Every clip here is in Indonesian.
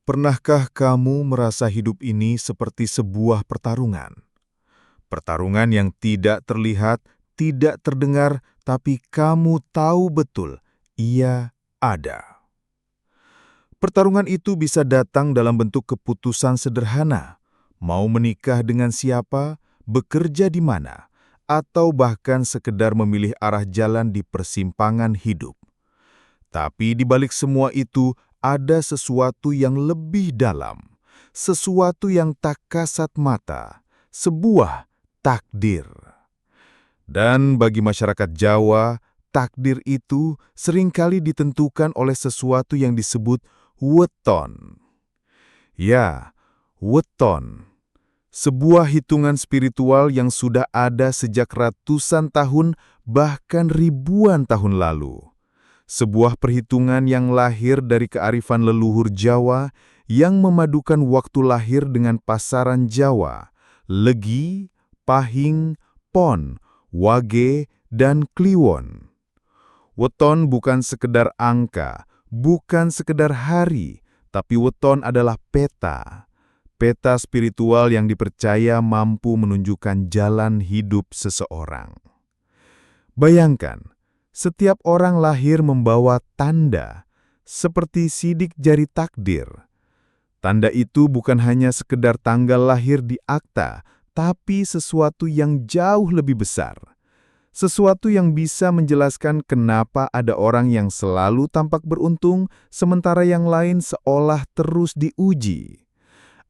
Pernahkah kamu merasa hidup ini seperti sebuah pertarungan? Pertarungan yang tidak terlihat, tidak terdengar, tapi kamu tahu betul ia ada. Pertarungan itu bisa datang dalam bentuk keputusan sederhana, mau menikah dengan siapa, bekerja di mana, atau bahkan sekedar memilih arah jalan di persimpangan hidup. Tapi di balik semua itu ada sesuatu yang lebih dalam, sesuatu yang tak kasat mata, sebuah takdir. Dan bagi masyarakat Jawa, takdir itu seringkali ditentukan oleh sesuatu yang disebut weton. Ya, weton. Sebuah hitungan spiritual yang sudah ada sejak ratusan tahun, bahkan ribuan tahun lalu. Sebuah perhitungan yang lahir dari kearifan leluhur Jawa yang memadukan waktu lahir dengan pasaran Jawa, Legi, Pahing, Pon, Wage, dan Kliwon. Weton bukan sekedar angka, bukan sekedar hari, tapi weton adalah peta. Peta spiritual yang dipercaya mampu menunjukkan jalan hidup seseorang. Bayangkan, setiap orang lahir membawa tanda, seperti sidik jari takdir. Tanda itu bukan hanya sekedar tanggal lahir di akta, tapi sesuatu yang jauh lebih besar. Sesuatu yang bisa menjelaskan kenapa ada orang yang selalu tampak beruntung, sementara yang lain seolah terus diuji.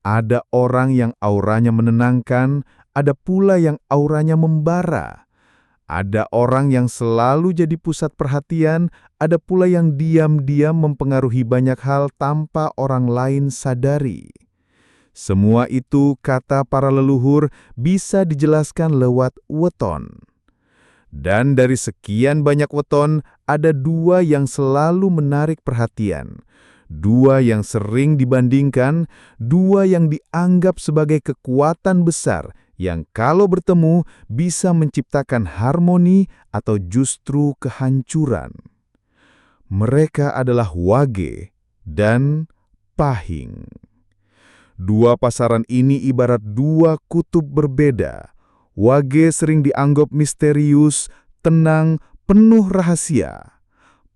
Ada orang yang auranya menenangkan, ada pula yang auranya membara. Ada orang yang selalu jadi pusat perhatian, ada pula yang diam-diam mempengaruhi banyak hal tanpa orang lain sadari. Semua itu, kata para leluhur, bisa dijelaskan lewat weton. Dan dari sekian banyak weton, ada dua yang selalu menarik perhatian. Dua yang sering dibandingkan, dua yang dianggap sebagai kekuatan besar yang kalau bertemu bisa menciptakan harmoni atau justru kehancuran. Mereka adalah Wage dan Pahing. Dua pasaran ini ibarat dua kutub berbeda. Wage sering dianggap misterius, tenang, penuh rahasia.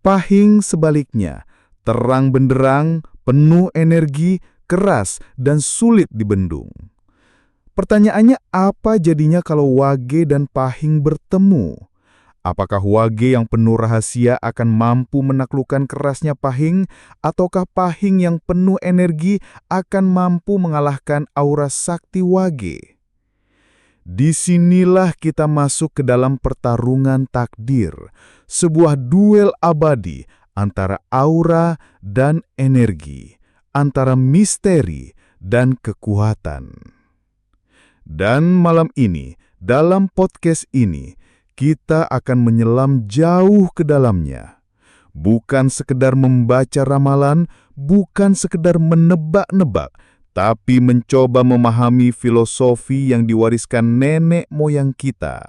Pahing sebaliknya, terang benderang, penuh energi, keras, dan sulit dibendung. Pertanyaannya, apa jadinya kalau Wage dan Pahing bertemu? Apakah Wage yang penuh rahasia akan mampu menaklukkan kerasnya Pahing, ataukah Pahing yang penuh energi akan mampu mengalahkan aura sakti Wage? Disinilah kita masuk ke dalam pertarungan takdir, sebuah duel abadi antara aura dan energi, antara misteri dan kekuatan. Dan malam ini, dalam podcast ini, kita akan menyelam jauh ke dalamnya. Bukan sekedar membaca ramalan, bukan sekedar menebak-nebak, tapi mencoba memahami filosofi yang diwariskan nenek moyang kita.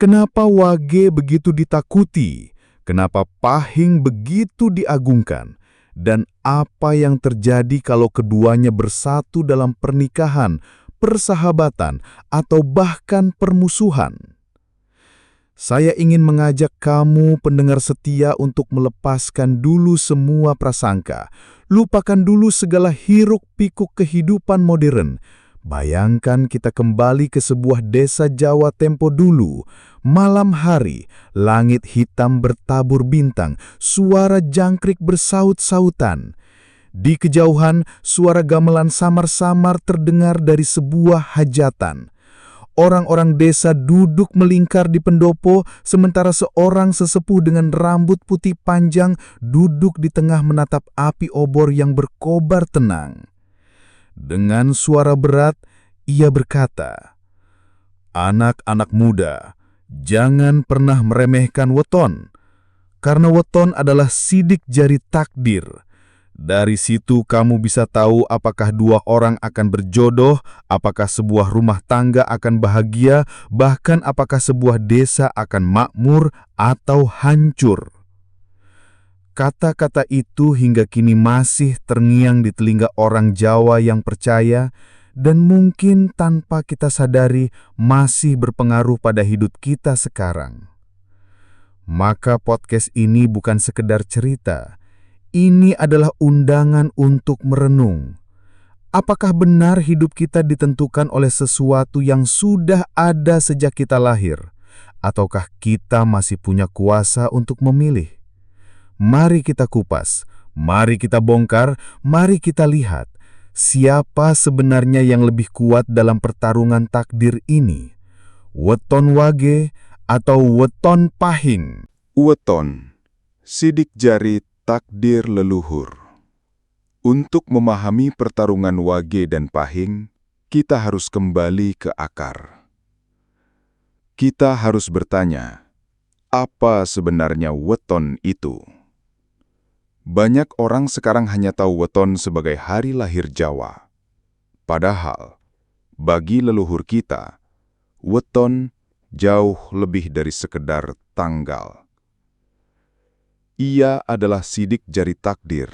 Kenapa Wage begitu ditakuti? Kenapa Pahing begitu diagungkan? Dan apa yang terjadi kalau keduanya bersatu dalam pernikahan, persahabatan, atau bahkan permusuhan? Saya ingin mengajak kamu pendengar setia untuk melepaskan dulu semua prasangka. Lupakan dulu segala hiruk-pikuk kehidupan modern. Bayangkan kita kembali ke sebuah desa Jawa tempo dulu. Malam hari, langit hitam bertabur bintang, suara jangkrik bersaut-sautan. Di kejauhan, suara gamelan samar-samar terdengar dari sebuah hajatan. Orang-orang desa duduk melingkar di pendopo, sementara seorang sesepuh dengan rambut putih panjang duduk di tengah menatap api obor yang berkobar tenang. Dengan suara berat, ia berkata, "Anak-anak muda, jangan pernah meremehkan weton, karena weton adalah sidik jari takdir. Dari situ kamu bisa tahu apakah dua orang akan berjodoh, apakah sebuah rumah tangga akan bahagia, bahkan apakah sebuah desa akan makmur atau hancur." Kata-kata itu hingga kini masih terngiang di telinga orang Jawa yang percaya dan mungkin tanpa kita sadari masih berpengaruh pada hidup kita sekarang. Maka podcast ini bukan sekedar cerita. Ini adalah undangan untuk merenung. Apakah benar hidup kita ditentukan oleh sesuatu yang sudah ada sejak kita lahir? Ataukah kita masih punya kuasa untuk memilih? Mari kita kupas, mari kita bongkar, mari kita lihat siapa sebenarnya yang lebih kuat dalam pertarungan takdir ini. Weton Wage atau weton pahing? Weton, sidik jari takdir leluhur. Untuk memahami pertarungan Wage dan Pahing, kita harus kembali ke akar. Kita harus bertanya, apa sebenarnya weton itu? Banyak orang sekarang hanya tahu weton sebagai hari lahir Jawa. Padahal, bagi leluhur kita, weton jauh lebih dari sekedar tanggal. Ia adalah sidik jari takdir,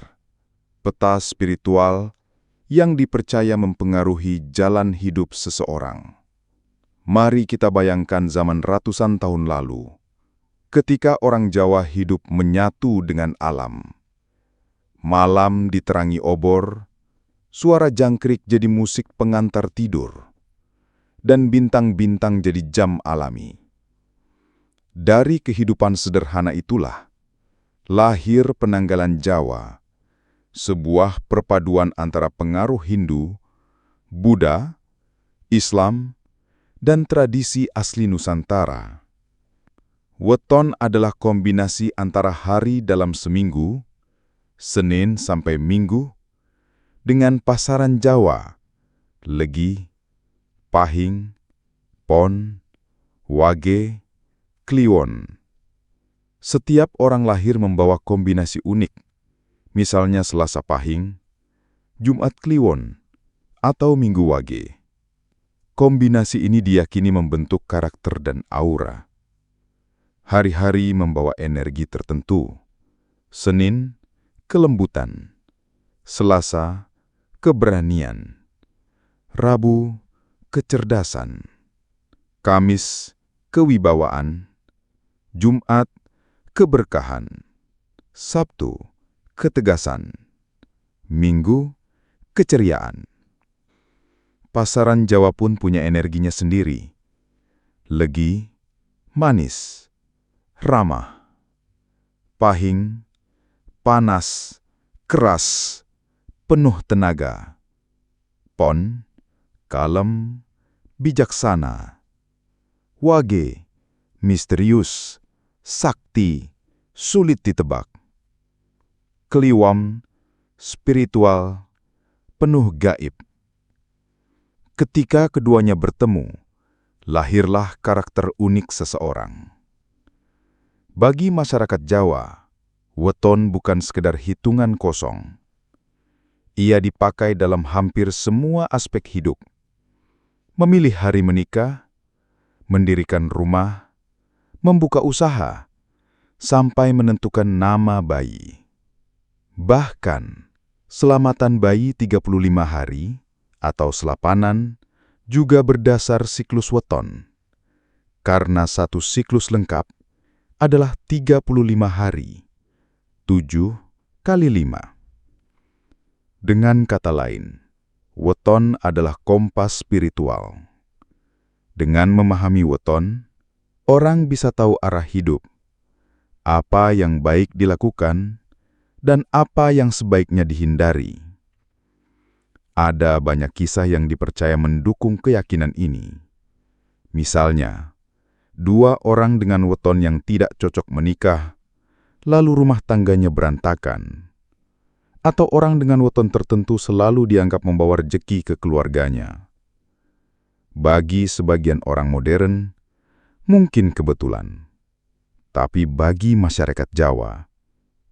peta spiritual yang dipercaya mempengaruhi jalan hidup seseorang. Mari kita bayangkan zaman ratusan tahun lalu, ketika orang Jawa hidup menyatu dengan alam. Malam diterangi obor, suara jangkrik jadi musik pengantar tidur, dan bintang-bintang jadi jam alami. Dari kehidupan sederhana itulah, lahir penanggalan Jawa, sebuah perpaduan antara pengaruh Hindu, Buddha, Islam, dan tradisi asli Nusantara. Weton adalah kombinasi antara hari dalam seminggu, Senin sampai Minggu, dengan pasaran Jawa, Legi, Pahing, Pon, Wage, Kliwon. Setiap orang lahir membawa kombinasi unik, misalnya Selasa Pahing, Jumat Kliwon, atau Minggu Wage. Kombinasi ini diyakini membentuk karakter dan aura. Hari-hari membawa energi tertentu. Senin, kelembutan. Selasa, keberanian. Rabu, kecerdasan. Kamis, kewibawaan. Jumat, keberkahan. Sabtu, ketegasan. Minggu, keceriaan. Pasaran Jawa pun punya energinya sendiri. Legi, manis. Ramah. Pahing, panas, keras, penuh tenaga. Pon, kalem, bijaksana. Wage, misterius, sakti, sulit ditebak. Kliwon, spiritual, penuh gaib. Ketika keduanya bertemu, lahirlah karakter unik seseorang. Bagi masyarakat Jawa, weton bukan sekedar hitungan kosong. Ia dipakai dalam hampir semua aspek hidup. Memilih hari menikah, mendirikan rumah, membuka usaha, sampai menentukan nama bayi. Bahkan, selamatan bayi 35 hari atau selapanan juga berdasar siklus weton. Karena satu siklus lengkap adalah 35 hari, 7 kali 5. Dengan kata lain, weton adalah kompas spiritual. Dengan memahami weton, orang bisa tahu arah hidup, apa yang baik dilakukan, dan apa yang sebaiknya dihindari. Ada banyak kisah yang dipercaya mendukung keyakinan ini. Misalnya, 2 orang dengan weton yang tidak cocok menikah, lalu rumah tangganya berantakan. Atau orang dengan weton tertentu selalu dianggap membawa rezeki ke keluarganya. Bagi sebagian orang modern, mungkin kebetulan. Tapi bagi masyarakat Jawa,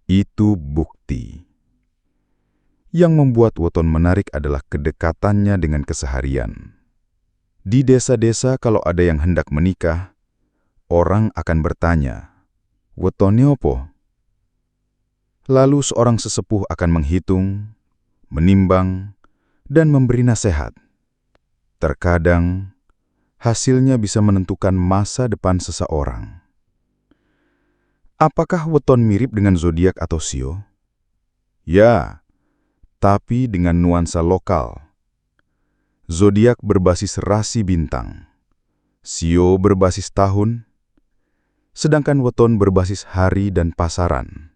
itu bukti. Yang membuat weton menarik adalah kedekatannya dengan keseharian. Di desa-desa kalau ada yang hendak menikah, orang akan bertanya, "Wetone opo?" Lalu seorang sesepuh akan menghitung, menimbang, dan memberi nasihat. Terkadang, hasilnya bisa menentukan masa depan seseorang. Apakah weton mirip dengan zodiak atau sio? Ya, tapi dengan nuansa lokal. Zodiak berbasis rasi bintang, sio berbasis tahun, sedangkan weton berbasis hari dan pasaran.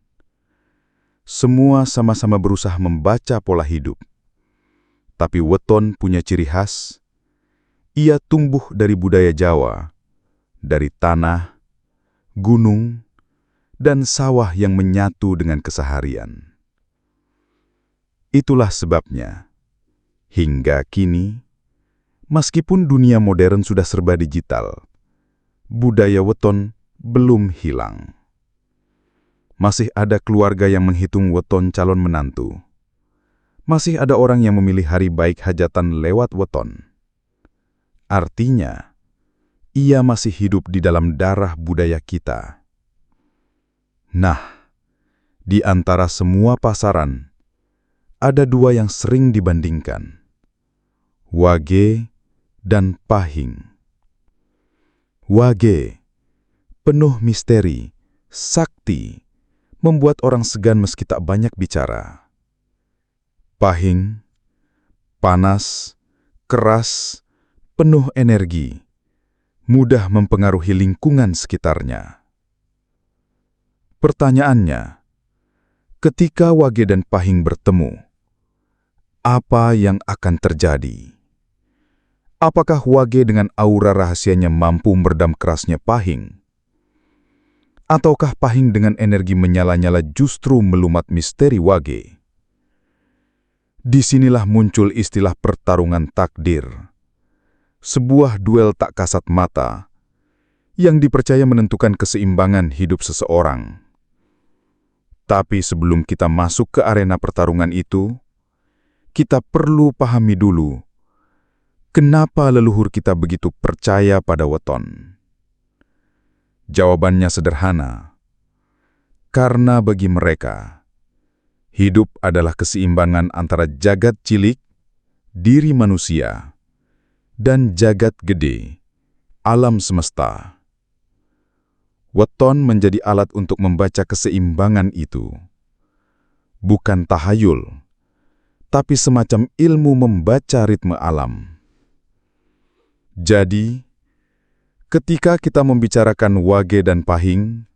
Semua sama-sama berusaha membaca pola hidup. Tapi weton punya ciri khas. Ia tumbuh dari budaya Jawa, dari tanah, gunung, dan sawah yang menyatu dengan keseharian. Itulah sebabnya, hingga kini, meskipun dunia modern sudah serba digital, budaya weton belum hilang. Masih ada keluarga yang menghitung weton calon menantu. Masih ada orang yang memilih hari baik hajatan lewat weton. Artinya, ia masih hidup di dalam darah budaya kita. Nah, di antara semua pasaran, ada dua yang sering dibandingkan. Wage dan Pahing. Wage, penuh misteri, sakti, membuat orang segan meski tak banyak bicara. Pahing, panas, keras, penuh energi, mudah mempengaruhi lingkungan sekitarnya. Pertanyaannya, ketika Wage dan Pahing bertemu, apa yang akan terjadi? Apakah Wage dengan aura rahasianya mampu meredam kerasnya Pahing? Ataukah Pahing dengan energi menyala-nyala justru melumat misteri Wage? Disinilah muncul istilah pertarungan takdir. Sebuah duel tak kasat mata yang dipercaya menentukan keseimbangan hidup seseorang. Tapi sebelum kita masuk ke arena pertarungan itu, kita perlu pahami dulu kenapa leluhur kita begitu percaya pada weton. Jawabannya sederhana. Karena bagi mereka, hidup adalah keseimbangan antara jagat cilik, diri manusia, dan jagat gede, alam semesta. Weton menjadi alat untuk membaca keseimbangan itu. Bukan tahayul, tapi semacam ilmu membaca ritme alam. Jadi, ketika kita membicarakan Wage dan Pahing,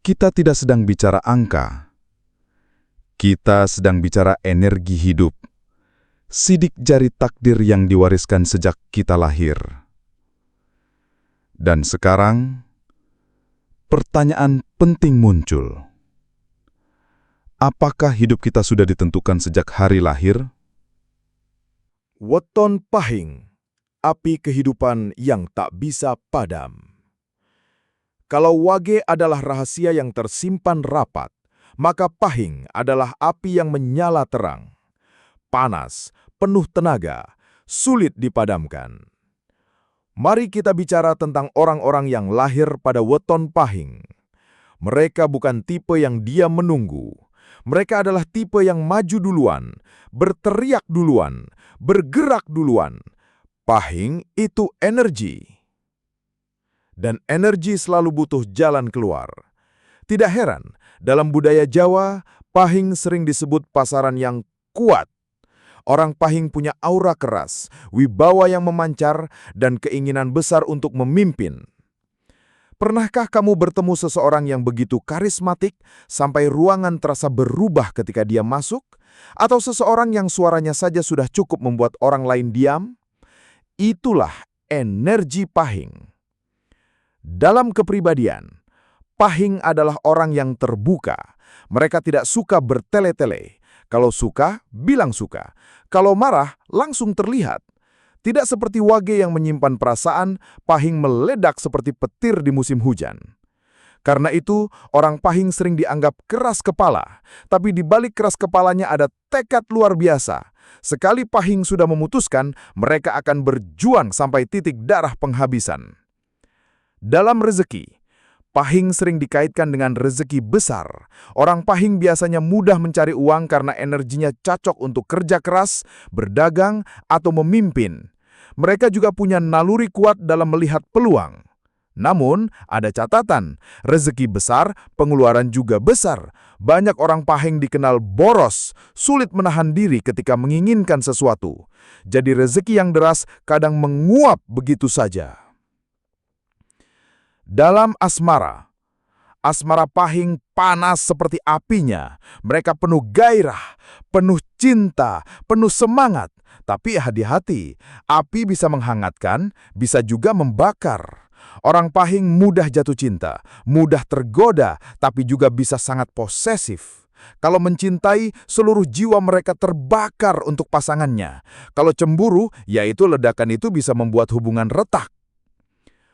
kita tidak sedang bicara angka. Kita sedang bicara energi hidup, sidik jari takdir yang diwariskan sejak kita lahir. Dan sekarang, pertanyaan penting muncul. Apakah hidup kita sudah ditentukan sejak hari lahir? Weton Pahing, api kehidupan yang tak bisa padam. Kalau Wage adalah rahasia yang tersimpan rapat, maka Pahing adalah api yang menyala terang. Panas, penuh tenaga, sulit dipadamkan. Mari kita bicara tentang orang-orang yang lahir pada weton Pahing. Mereka bukan tipe yang diam menunggu. Mereka adalah tipe yang maju duluan, berteriak duluan, bergerak duluan. Pahing itu energi. Dan energi selalu butuh jalan keluar. Tidak heran, dalam budaya Jawa, Pahing sering disebut pasaran yang kuat. Orang Pahing punya aura keras, wibawa yang memancar, dan keinginan besar untuk memimpin. Pernahkah kamu bertemu seseorang yang begitu karismatik sampai ruangan terasa berubah ketika dia masuk? Atau seseorang yang suaranya saja sudah cukup membuat orang lain diam? Itulah energi Pahing. Dalam kepribadian, Pahing adalah orang yang terbuka. Mereka tidak suka bertele-tele. Kalau suka, bilang suka. Kalau marah, langsung terlihat. Tidak seperti Wage yang menyimpan perasaan, Pahing meledak seperti petir di musim hujan. Karena itu, orang Pahing sering dianggap keras kepala. Tapi di balik keras kepalanya ada tekad luar biasa. Sekali Pahing sudah memutuskan, mereka akan berjuang sampai titik darah penghabisan. Dalam rezeki, Pahing sering dikaitkan dengan rezeki besar. Orang Pahing biasanya mudah mencari uang karena energinya cocok untuk kerja keras, berdagang, atau memimpin. Mereka juga punya naluri kuat dalam melihat peluang. Namun, ada catatan, rezeki besar, pengeluaran juga besar. Banyak orang Pahing dikenal boros, sulit menahan diri ketika menginginkan sesuatu. Jadi rezeki yang deras kadang menguap begitu saja. Dalam asmara Pahing panas seperti apinya. Mereka penuh gairah, penuh cinta, penuh semangat. Tapi hati-hati, api bisa menghangatkan, bisa juga membakar. Orang Pahing mudah jatuh cinta, mudah tergoda, tapi juga bisa sangat posesif. Kalau mencintai, seluruh jiwa mereka terbakar untuk pasangannya. Kalau cemburu, yaitu ledakan itu bisa membuat hubungan retak.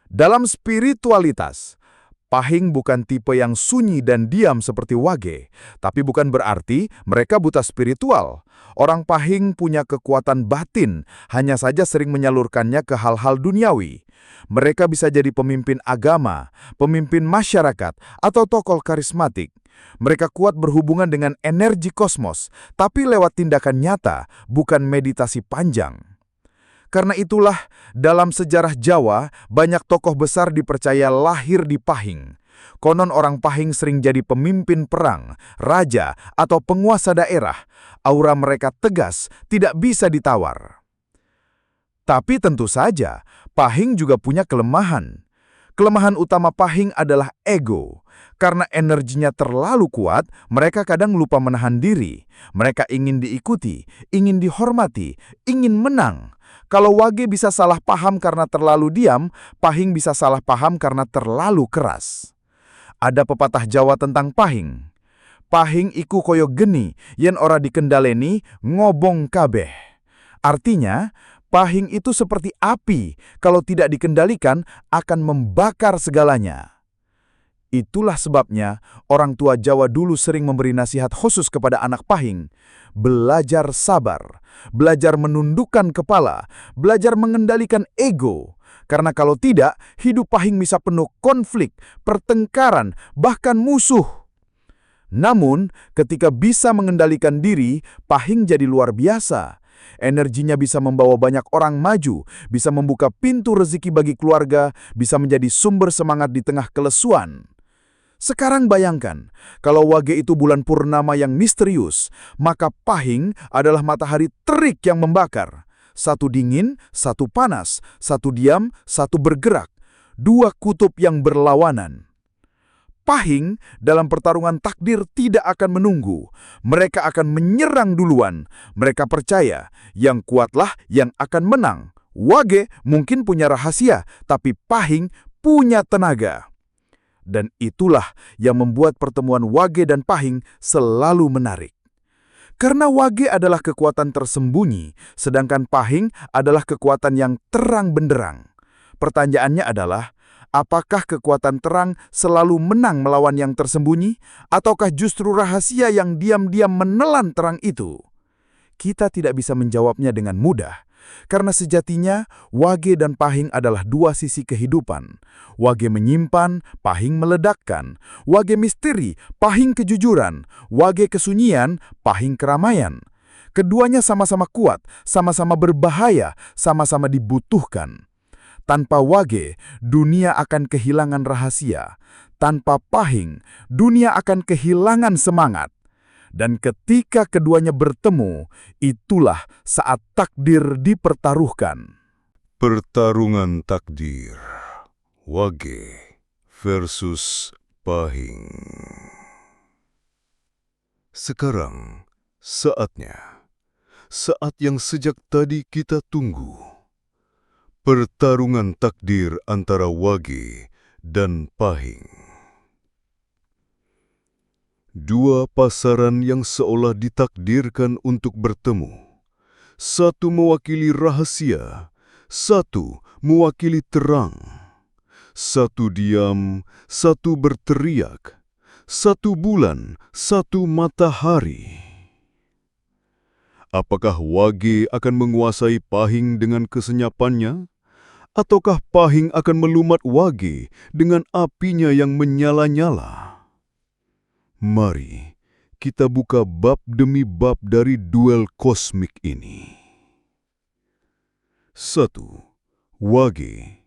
Dalam spiritualitas, Pahing bukan tipe yang sunyi dan diam seperti Wage, tapi bukan berarti mereka buta spiritual. Orang Pahing punya kekuatan batin, hanya saja sering menyalurkannya ke hal-hal duniawi. Mereka bisa jadi pemimpin agama, pemimpin masyarakat, atau tokoh karismatik. Mereka kuat berhubungan dengan energi kosmos, tapi lewat tindakan nyata, bukan meditasi panjang. Karena itulah, dalam sejarah Jawa, banyak tokoh besar dipercaya lahir di Pahing. Konon orang Pahing sering jadi pemimpin perang, raja, atau penguasa daerah. Aura mereka tegas, tidak bisa ditawar. Tapi tentu saja, Pahing juga punya kelemahan. Kelemahan utama Pahing adalah ego. Karena energinya terlalu kuat, mereka kadang lupa menahan diri. Mereka ingin diikuti, ingin dihormati, ingin menang. Kalau Wage bisa salah paham karena terlalu diam, Pahing bisa salah paham karena terlalu keras. Ada pepatah Jawa tentang Pahing. Pahing iku koyo geni, yen ora dikendaleni, ngobong kabeh. Artinya, Pahing itu seperti api, kalau tidak dikendalikan akan membakar segalanya. Itulah sebabnya orang tua Jawa dulu sering memberi nasihat khusus kepada anak Pahing. Belajar sabar, belajar menundukkan kepala, belajar mengendalikan ego. Karena kalau tidak, hidup Pahing bisa penuh konflik, pertengkaran, bahkan musuh. Namun, ketika bisa mengendalikan diri, Pahing jadi luar biasa. Energinya bisa membawa banyak orang maju, bisa membuka pintu rezeki bagi keluarga, bisa menjadi sumber semangat di tengah kelesuan. Sekarang bayangkan, kalau Wage itu bulan purnama yang misterius, maka Pahing adalah matahari terik yang membakar. Satu dingin, satu panas, satu diam, satu bergerak. Dua kutub yang berlawanan. Pahing dalam pertarungan takdir tidak akan menunggu. Mereka akan menyerang duluan. Mereka percaya, yang kuatlah yang akan menang. Wage mungkin punya rahasia, tapi Pahing punya tenaga. Dan itulah yang membuat pertemuan Wage dan Pahing selalu menarik. Karena Wage adalah kekuatan tersembunyi, sedangkan Pahing adalah kekuatan yang terang benderang. Pertanyaannya adalah, apakah kekuatan terang selalu menang melawan yang tersembunyi, ataukah justru rahasia yang diam-diam menelan terang itu? Kita tidak bisa menjawabnya dengan mudah. Karena sejatinya, Wage dan Pahing adalah dua sisi kehidupan. Wage menyimpan, Pahing meledakkan. Wage misteri, Pahing kejujuran. Wage kesunyian, Pahing keramaian. Keduanya sama-sama kuat, sama-sama berbahaya, sama-sama dibutuhkan. Tanpa Wage, dunia akan kehilangan rahasia. Tanpa Pahing, dunia akan kehilangan semangat. Dan ketika keduanya bertemu, itulah saat takdir dipertaruhkan. Pertarungan takdir. Wage versus Pahing. Sekarang, saatnya. Saat yang sejak tadi kita tunggu. Pertarungan takdir antara Wage dan Pahing. Dua pasaran yang seolah ditakdirkan untuk bertemu. Satu mewakili rahasia, satu mewakili terang. Satu diam, satu berteriak. Satu bulan, satu matahari. Apakah Wage akan menguasai Pahing dengan kesenyapannya? Ataukah Pahing akan melumat Wage dengan apinya yang menyala-nyala? Mari kita buka bab demi bab dari duel kosmik ini. 1. Wage,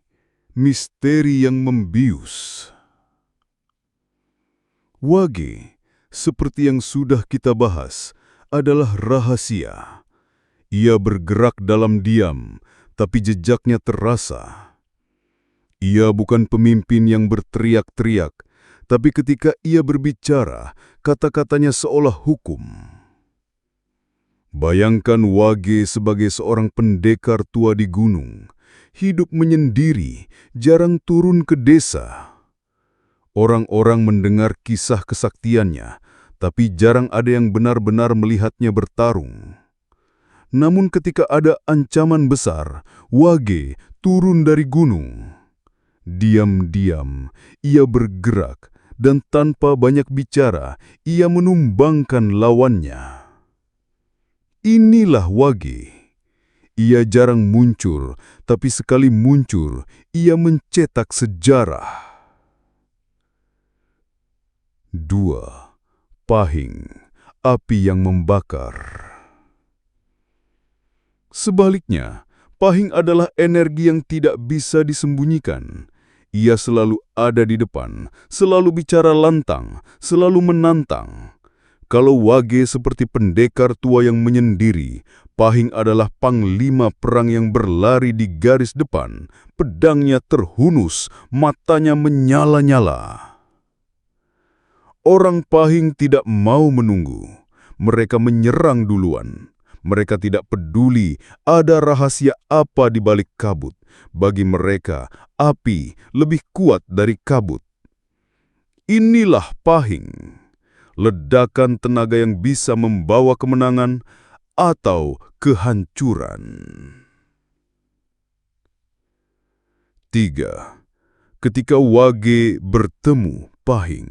misteri yang membius. Wage, seperti yang sudah kita bahas, adalah rahasia. Ia bergerak dalam diam, tapi jejaknya terasa. Ia bukan pemimpin yang berteriak-teriak, tapi ketika ia berbicara, kata-katanya seolah hukum. Bayangkan Wage sebagai seorang pendekar tua di gunung, hidup menyendiri, jarang turun ke desa. Orang-orang mendengar kisah kesaktiannya, tapi jarang ada yang benar-benar melihatnya bertarung. Namun ketika ada ancaman besar, Wage turun dari gunung. Diam-diam, ia bergerak, dan tanpa banyak bicara, ia menumbangkan lawannya. Inilah Wage. Ia jarang muncul, tapi sekali muncul, ia mencetak sejarah. 2. Pahing, api yang membakar. Sebaliknya, Pahing adalah energi yang tidak bisa disembunyikan. Ia selalu ada di depan, selalu bicara lantang, selalu menantang. Kalau Wage seperti pendekar tua yang menyendiri, Pahing adalah panglima perang yang berlari di garis depan, pedangnya terhunus, matanya menyala-nyala. Orang Pahing tidak mau menunggu. Mereka menyerang duluan. Mereka tidak peduli ada rahasia apa di balik kabut. Bagi mereka, api lebih kuat dari kabut. Inilah Pahing. Ledakan tenaga yang bisa membawa kemenangan atau kehancuran. 3. Ketika Wage bertemu Pahing.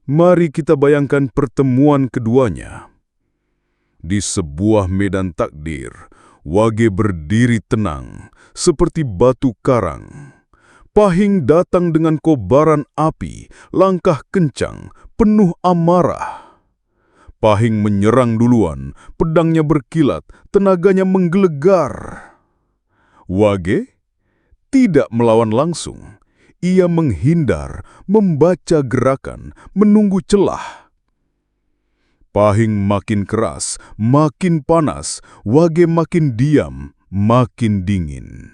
Mari kita bayangkan pertemuan keduanya. Di sebuah medan takdir, Wage berdiri tenang, seperti batu karang. Pahing datang dengan kobaran api, langkah kencang, penuh amarah. Pahing menyerang duluan, pedangnya berkilat, tenaganya menggelegar. Wage tidak melawan langsung. Ia menghindar, membaca gerakan, menunggu celah. Pahing makin keras, makin panas, Wage makin diam, makin dingin.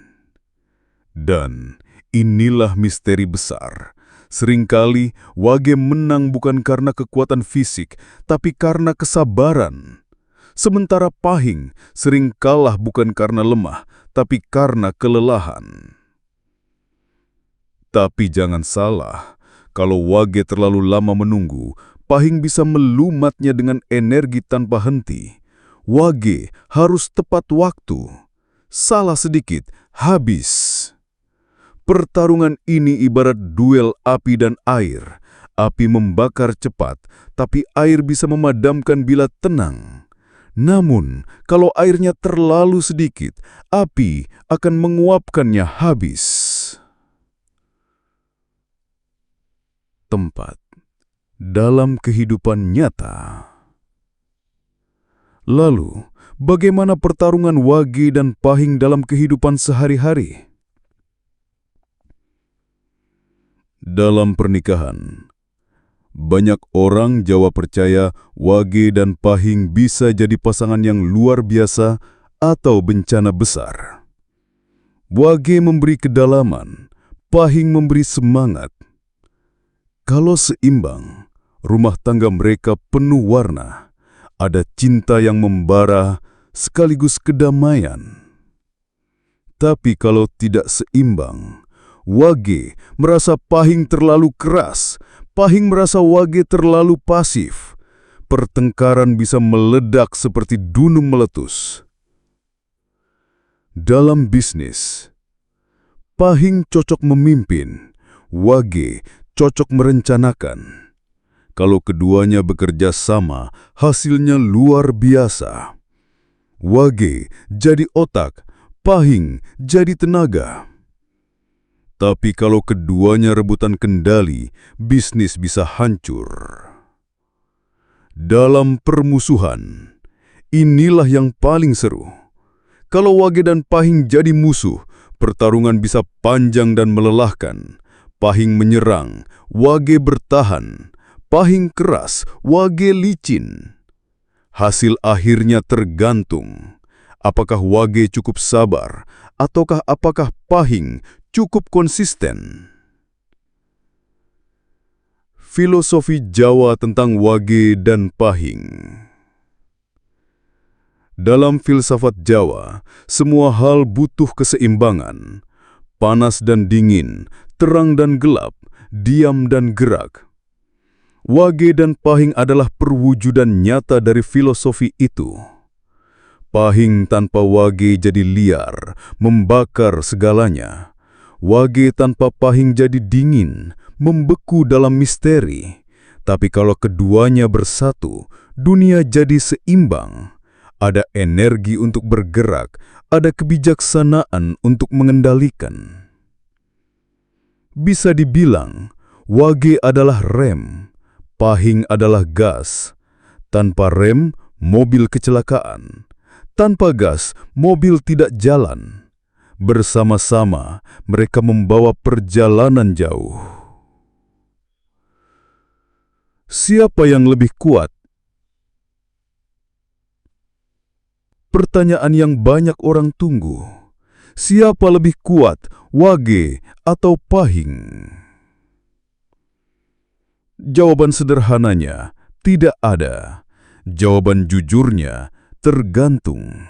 Dan inilah misteri besar. Seringkali Wage menang bukan karena kekuatan fisik, tapi karena kesabaran. Sementara Pahing sering kalah bukan karena lemah, tapi karena kelelahan. Tapi jangan salah, kalau Wage terlalu lama menunggu, Pahing bisa melumatnya dengan energi tanpa henti. Wage harus tepat waktu. Salah sedikit, habis. Pertarungan ini ibarat duel api dan air. Api membakar cepat, tapi air bisa memadamkan bila tenang. Namun, kalau airnya terlalu sedikit, api akan menguapkannya habis. Tempat dalam kehidupan nyata. Lalu, bagaimana pertarungan Wage dan Pahing dalam kehidupan sehari-hari? Dalam pernikahan, banyak orang Jawa percaya Wage dan Pahing bisa jadi pasangan yang luar biasa atau bencana besar. Wage memberi kedalaman, Pahing memberi semangat. Kalau seimbang, rumah tangga mereka penuh warna, ada cinta yang membara sekaligus kedamaian. Tapi kalau tidak seimbang, Wage merasa Pahing terlalu keras, Pahing merasa Wage terlalu pasif. Pertengkaran bisa meledak seperti gunung meletus. Dalam bisnis, Pahing cocok memimpin, Wage cocok merencanakan. Kalau keduanya bekerja sama, hasilnya luar biasa. Wage jadi otak, Pahing jadi tenaga. Tapi kalau keduanya rebutan kendali, bisnis bisa hancur. Dalam permusuhan, inilah yang paling seru. Kalau Wage dan Pahing jadi musuh, pertarungan bisa panjang dan melelahkan. Pahing menyerang, Wage bertahan. Pahing keras, Wage licin. Hasil akhirnya tergantung. Apakah Wage cukup sabar, ataukah apakah Pahing cukup konsisten? Filosofi Jawa tentang Wage dan Pahing. Dalam filsafat Jawa, semua hal butuh keseimbangan. Panas dan dingin, terang dan gelap, diam dan gerak. Wage dan Pahing adalah perwujudan nyata dari filosofi itu. Pahing tanpa Wage jadi liar, membakar segalanya. Wage tanpa Pahing jadi dingin, membeku dalam misteri. Tapi kalau keduanya bersatu, dunia jadi seimbang. Ada energi untuk bergerak, ada kebijaksanaan untuk mengendalikan. Bisa dibilang, Wage adalah rem, Pahing adalah gas. Tanpa rem, mobil kecelakaan. Tanpa gas, mobil tidak jalan. Bersama-sama, mereka membawa perjalanan jauh. Siapa yang lebih kuat? Pertanyaan yang banyak orang tunggu. Siapa lebih kuat, Wage atau Pahing? Jawaban sederhananya, tidak ada. Jawaban jujurnya, tergantung.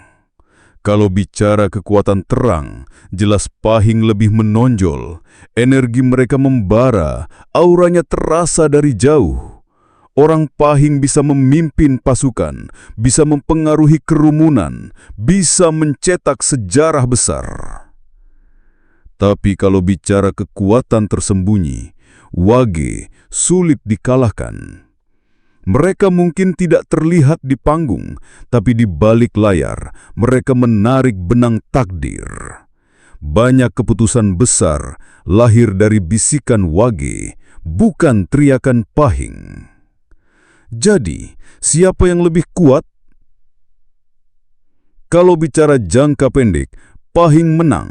Kalau bicara kekuatan terang, jelas Pahing lebih menonjol. Energi mereka membara, auranya terasa dari jauh. Orang Pahing bisa memimpin pasukan, bisa mempengaruhi kerumunan, bisa mencetak sejarah besar. Tapi kalau bicara kekuatan tersembunyi, Wage sulit dikalahkan. Mereka mungkin tidak terlihat di panggung, tapi di balik layar mereka menarik benang takdir. Banyak keputusan besar lahir dari bisikan Wage, bukan teriakan Pahing. Jadi, siapa yang lebih kuat? Kalau bicara jangka pendek, Pahing menang.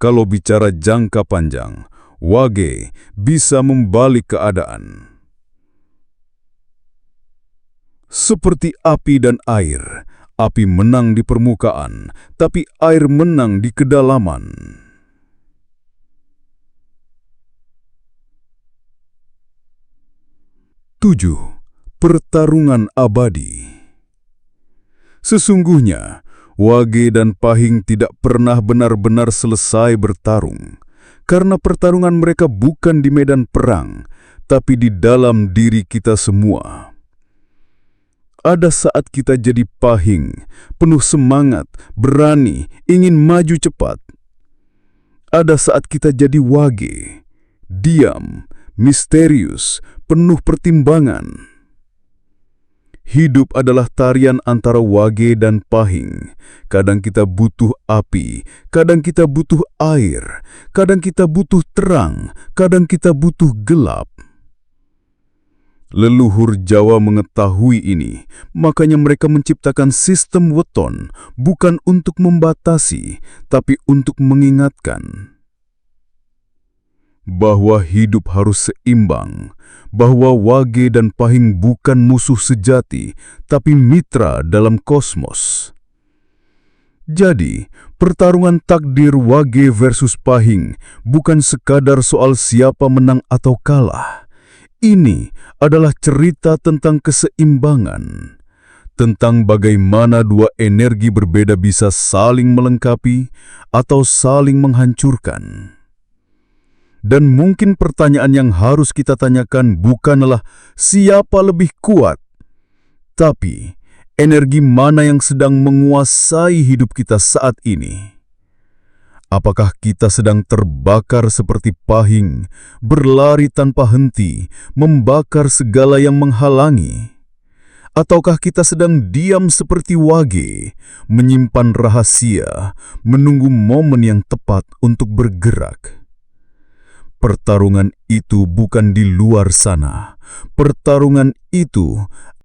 Kalau bicara jangka panjang, Wage bisa membalik keadaan. Seperti api dan air, api menang di permukaan, tapi air menang di kedalaman. 7. Pertarungan abadi. Sesungguhnya, Wage dan Pahing tidak pernah benar-benar selesai bertarung, karena pertarungan mereka bukan di medan perang, tapi di dalam diri kita semua. Ada saat kita jadi Pahing, penuh semangat, berani, ingin maju cepat. Ada saat kita jadi Wage, diam, misterius, penuh pertimbangan. Hidup adalah tarian antara Wage dan Pahing. Kadang kita butuh api, kadang kita butuh air, kadang kita butuh terang, kadang kita butuh gelap. Leluhur Jawa mengetahui ini, makanya mereka menciptakan sistem weton, bukan untuk membatasi, tapi untuk mengingatkan bahwa hidup harus seimbang, bahwa Wage dan Pahing bukan musuh sejati, tapi mitra dalam kosmos. Jadi, pertarungan takdir Wage versus Pahing bukan sekadar soal siapa menang atau kalah. Ini adalah cerita tentang keseimbangan, tentang bagaimana dua energi berbeda bisa saling melengkapi atau saling menghancurkan. Dan mungkin pertanyaan yang harus kita tanyakan bukanlah siapa lebih kuat, tapi energi mana yang sedang menguasai hidup kita saat ini. Apakah kita sedang terbakar seperti Pahing, berlari tanpa henti, membakar segala yang menghalangi? Ataukah kita sedang diam seperti wage, menyimpan rahasia, menunggu momen yang tepat untuk bergerak? Pertarungan itu bukan di luar sana. Pertarungan itu